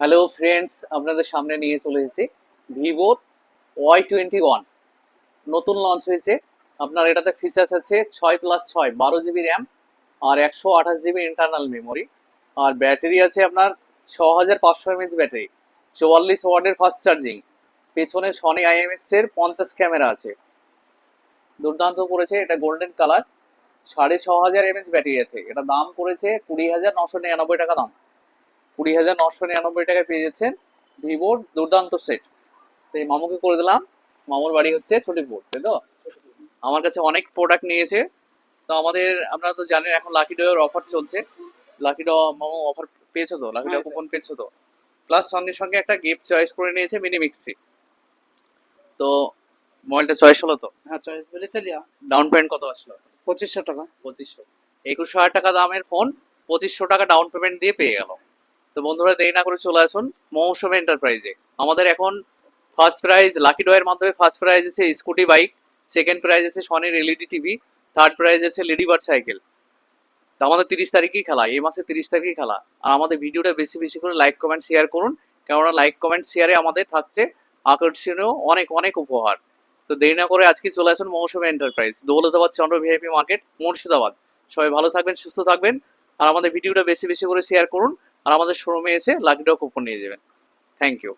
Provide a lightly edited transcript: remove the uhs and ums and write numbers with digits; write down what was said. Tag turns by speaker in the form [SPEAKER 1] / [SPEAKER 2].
[SPEAKER 1] Hello friends, আপনাদের সামনে নিয়ে চলে এসেছি ভিভোর Y21। নতুন লঞ্চ হয়েছে। আপনার এটাতে ফিচার্স আছে 6+6 12 জিবি র্যাম আর 128 জিবি ইন্টারনাল মেমোরি। আর ব্যাটারি আছে আপনার 6500 mAh ব্যাটারি, 44 ওয়াটের ফাস্ট চার্জিং। পেছনে সনি IMX এর 50 ক্যামেরা আছে। দুর্দান্ত করেছে, এটা গোল্ডেন কালার। 6500 mAh ব্যাটারি আছে। এটা দাম করেছে 20,999 টাকা দাম। 20,999 টাকায় পেয়ে যাচ্ছেন ভিভোর দুর্দান্ত সেট। তো এই মামুকে করে দিলাম। মামুর বাড়ি হচ্ছে ছোটিপুর, তাই তো? আমার কাছে অনেক প্রোডাক্ট নিয়েছে। তো আমাদের, আপনারা তো জানেন এখন লাকি ডয়ের অফার চলছে। লাকি ড মামু অফার পেয়েছো তো? লাকি ড কুপন পেয়েছো তো? প্লাস সঙ্গে সঙ্গে একটা গিফট চয়েস করে নিয়েছে, মিনি মিক্সি। তো মোবাইলটা চয়েস হলো তো?
[SPEAKER 2] হ্যাঁ চয়েস বলে তো লিয়া।
[SPEAKER 1] ডাউন পেমেন্ট কত আসলো?
[SPEAKER 2] 2500 টাকা।
[SPEAKER 1] 2500। 21,000 টাকা দামের ফোন 2500 টাকা ডাউন পেমেন্ট দিয়ে পেয়ে গেল। তো বন্ধুরা, দেরি না করে চলে আসুন মৌসুমী এন্টারপ্রাইজে। আমাদের এখন ফার্স্ট প্রাইজ লাকি ডয়ের মাধ্যমে ফার্স্ট প্রাইজ আছে স্কুটি বাইক, সেকেন্ড প্রাইজ আছে সনির এলইডি টিভি, থার্ড প্রাইজ আছে লেডিবার্ড সাইকেল। তো আমাদের 30 তারিখেই খেলা, এই মাসে 30 তারিখেই খেলা। আর আমাদের ভিডিওটা বেশি বেশি করে লাইক কমেন্ট শেয়ার করুন, কেননা লাইক কমেন্ট শেয়ারে আমাদের থাকছে আকর্ষণীয় অনেক অনেক উপহার। তো দেরি না করে আজকে চলে আসুন মৌসুমী এন্টারপ্রাইজ, দৌলতাবাদ চন্দ্র ভিআইপি মার্কেট, মুর্শিদাবাদ। সবাই ভালো থাকবেন, সুস্থ থাকবেন। আর আমাদের ভিডিওটা বেশি বেশি করে শেয়ার করুন। আর আমাদের শোরুমে এসে লাকি ড্র কুপন নিয়ে যাবেন। Thank you.